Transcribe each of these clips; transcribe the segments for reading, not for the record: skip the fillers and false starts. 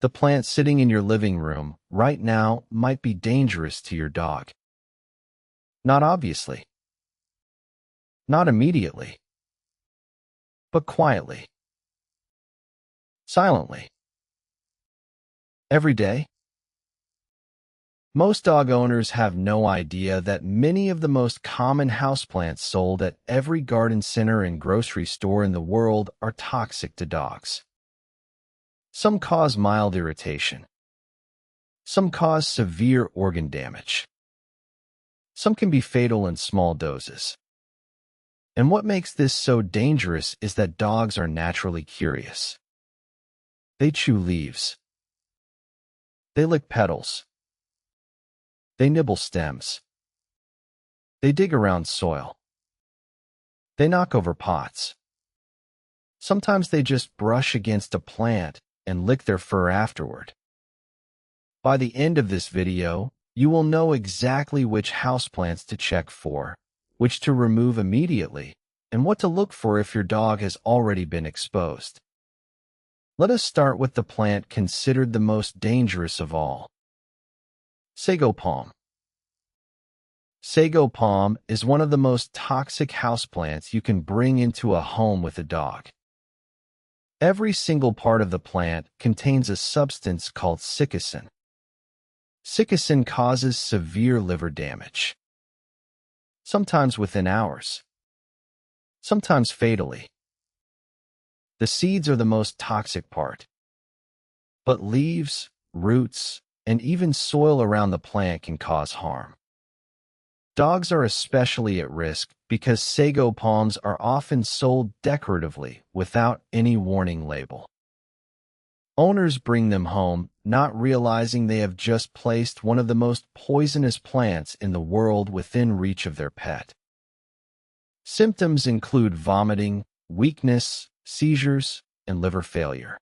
The plant sitting in your living room right now might be dangerous to your dog. Not obviously, not immediately, but quietly, silently. Every day? Most dog owners have no idea that many of the most common houseplants sold at every garden center and grocery store in the world are toxic to dogs. Some cause mild irritation. Some cause severe organ damage. Some can be fatal in small doses. And what makes this so dangerous is that dogs are naturally curious. They chew leaves. They lick petals. They nibble stems. They dig around soil. They knock over pots. Sometimes they just brush against a plant and lick their fur afterward. By the end of this video, you will know exactly which houseplants to check for, which to remove immediately, and what to look for if your dog has already been exposed. Let us start with the plant considered the most dangerous of all. Sago palm. Sago palm is one of the most toxic houseplants you can bring into a home with a dog. Every single part of the plant contains a substance called sikicin. Sikicin causes severe liver damage, sometimes within hours, sometimes fatally. The seeds are the most toxic part, but leaves, roots, and even soil around the plant can cause harm. Dogs are especially at risk because sago palms are often sold decoratively without any warning label. Owners bring them home, not realizing they have just placed one of the most poisonous plants in the world within reach of their pet. Symptoms include vomiting, weakness, seizures, and liver failure.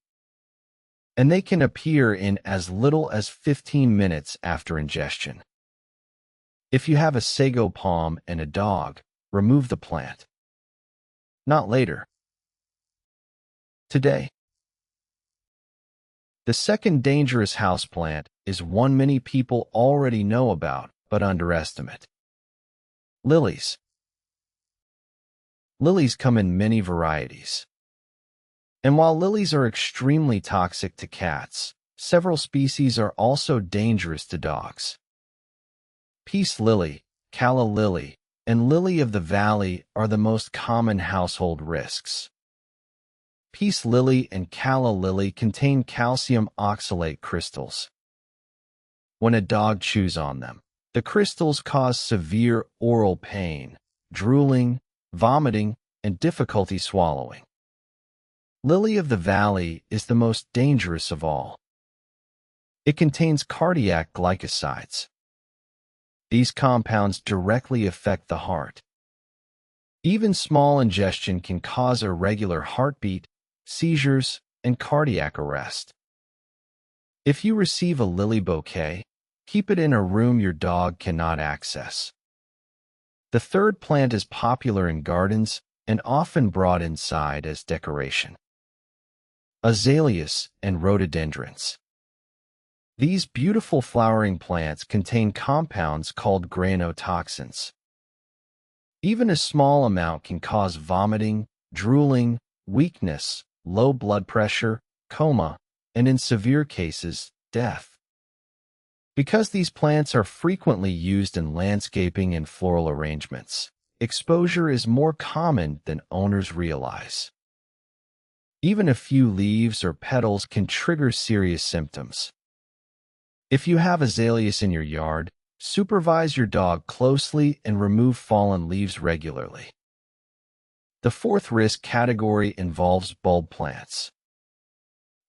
And they can appear in as little as 15 minutes after ingestion. If you have a sago palm and a dog, remove the plant. Not later. Today. The second dangerous houseplant is one many people already know about but underestimate. Lilies. Lilies come in many varieties. And while lilies are extremely toxic to cats, several species are also dangerous to dogs. Peace lily, calla lily, and lily of the valley are the most common household risks. Peace lily and calla lily contain calcium oxalate crystals. When a dog chews on them, the crystals cause severe oral pain, drooling, vomiting, and difficulty swallowing. Lily of the valley is the most dangerous of all. It contains cardiac glycosides. These compounds directly affect the heart. Even small ingestion can cause irregular heartbeat, seizures, and cardiac arrest. If you receive a lily bouquet, keep it in a room your dog cannot access. The third plant is popular in gardens and often brought inside as decoration. Azaleas and rhododendrons. These beautiful flowering plants contain compounds called granotoxins. Even a small amount can cause vomiting, drooling, weakness, low blood pressure, coma, and in severe cases, death. Because these plants are frequently used in landscaping and floral arrangements, exposure is more common than owners realize. Even a few leaves or petals can trigger serious symptoms. If you have azaleas in your yard, supervise your dog closely and remove fallen leaves regularly. The fourth risk category involves bulb plants.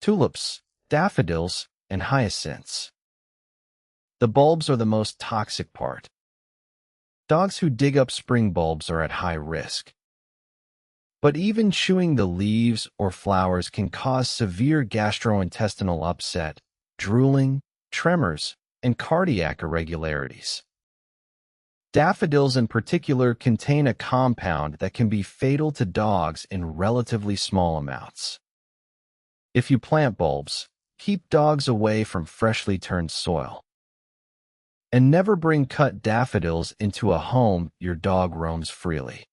Tulips, daffodils, and hyacinths. The bulbs are the most toxic part. Dogs who dig up spring bulbs are at high risk. But even chewing the leaves or flowers can cause severe gastrointestinal upset, drooling, tremors, and cardiac irregularities. Daffodils in particular contain a compound that can be fatal to dogs in relatively small amounts. If you plant bulbs, Keep dogs away from freshly turned soil. And never bring cut daffodils into a home your dog roams freely.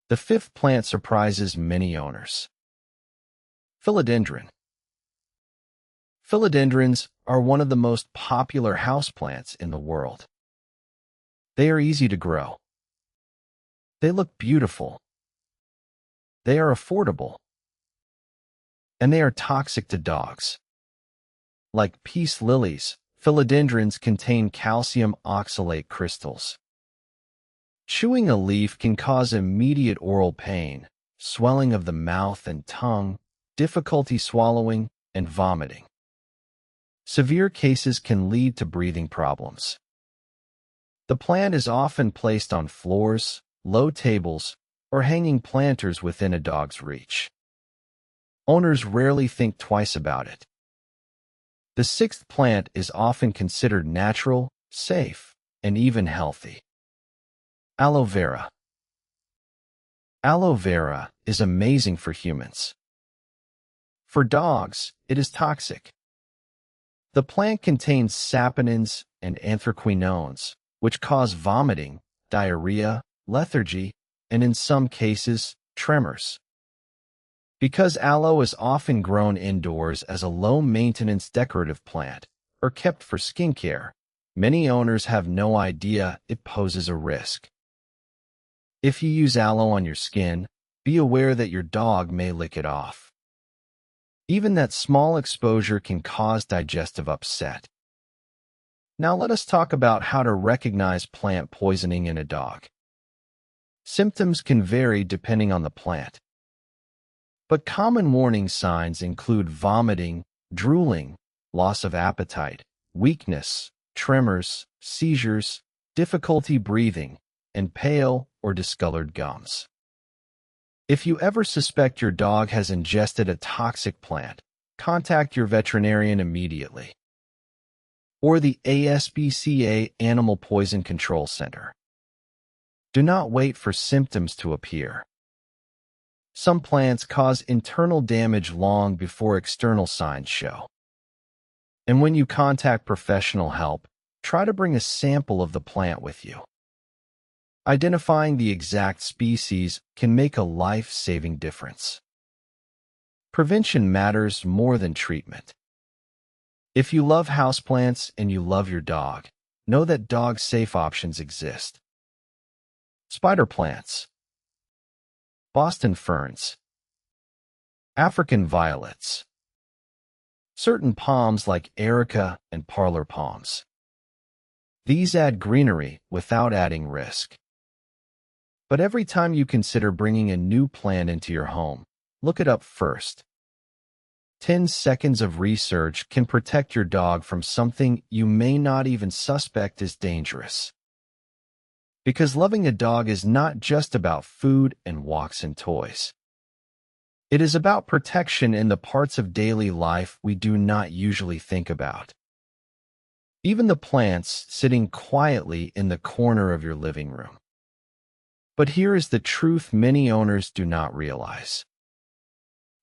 The fifth plant surprises many owners. Philodendron. Philodendrons are one of the most popular houseplants in the world. They are easy to grow. They look beautiful. They are affordable. And they are toxic to dogs. Like peace lilies, philodendrons contain calcium oxalate crystals. Chewing a leaf can cause immediate oral pain, swelling of the mouth and tongue, difficulty swallowing, and vomiting. Severe cases can lead to breathing problems. The plant is often placed on floors, low tables, or hanging planters within a dog's reach. Owners rarely think twice about it. The sixth plant is often considered natural, safe, and even healthy. Aloe vera. Aloe vera is amazing for humans. For dogs, it is toxic. The plant contains saponins and anthraquinones, which cause vomiting, diarrhea, lethargy, and in some cases, tremors. Because aloe is often grown indoors as a low-maintenance decorative plant or kept for skincare, many owners have no idea it poses a risk. If you use aloe on your skin, be aware that your dog may lick it off. Even that small exposure can cause digestive upset. Now let us talk about how to recognize plant poisoning in a dog. Symptoms can vary depending on the plant. But common warning signs include vomiting, drooling, loss of appetite, weakness, tremors, seizures, difficulty breathing, and pale or discolored gums. If you ever suspect your dog has ingested a toxic plant, contact your veterinarian immediately. Or the ASPCA Animal Poison Control Center. Do not wait for symptoms to appear. Some plants cause internal damage long before external signs show. And when you contact professional help, try to bring a sample of the plant with you. Identifying the exact species can make a life-saving difference. Prevention matters more than treatment. If you love houseplants and you love your dog, know that dog-safe options exist. Spider plants, Boston ferns, African violets, certain palms like Erica and parlor palms. These add greenery without adding risk. But every time you consider bringing a new plant into your home, look it up first. 10 seconds of research can protect your dog from something you may not even suspect is dangerous. Because loving a dog is not just about food and walks and toys. It is about protection in the parts of daily life we do not usually think about. Even the plants sitting quietly in the corner of your living room. But here is the truth many owners do not realize.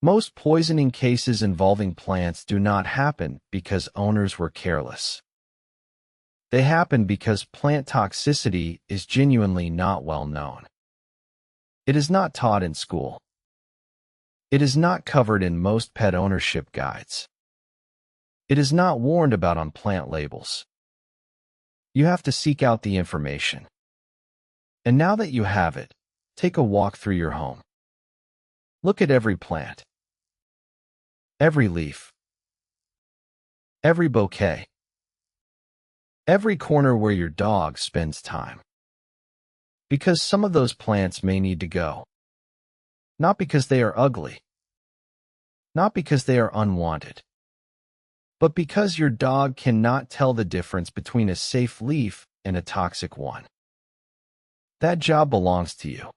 Most poisoning cases involving plants do not happen because owners were careless. They happen because plant toxicity is genuinely not well known. It is not taught in school. It is not covered in most pet ownership guides. It is not warned about on plant labels. You have to seek out the information. And now that you have it, take a walk through your home. Look at every plant, every leaf, every bouquet, every corner where your dog spends time. Because some of those plants may need to go. Not because they are ugly. Not because they are unwanted. But because your dog cannot tell the difference between a safe leaf and a toxic one. That job belongs to you.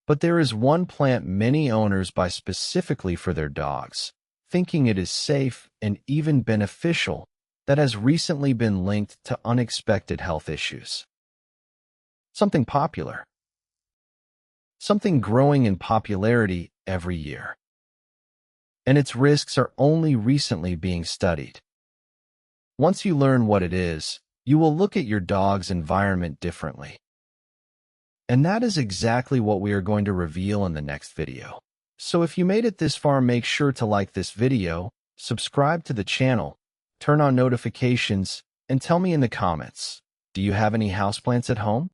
But there is one plant many owners buy specifically for their dogs, thinking it is safe and even beneficial, that has recently been linked to unexpected health issues. Something popular. Something growing in popularity every year. and its risks are only recently being studied. Once you learn what it is, you will look at your dog's environment differently. And that is exactly what we are going to reveal in the next video. So if you made it this far, make sure to like this video, subscribe to the channel, turn on notifications, and tell me in the comments, do you have any houseplants at home?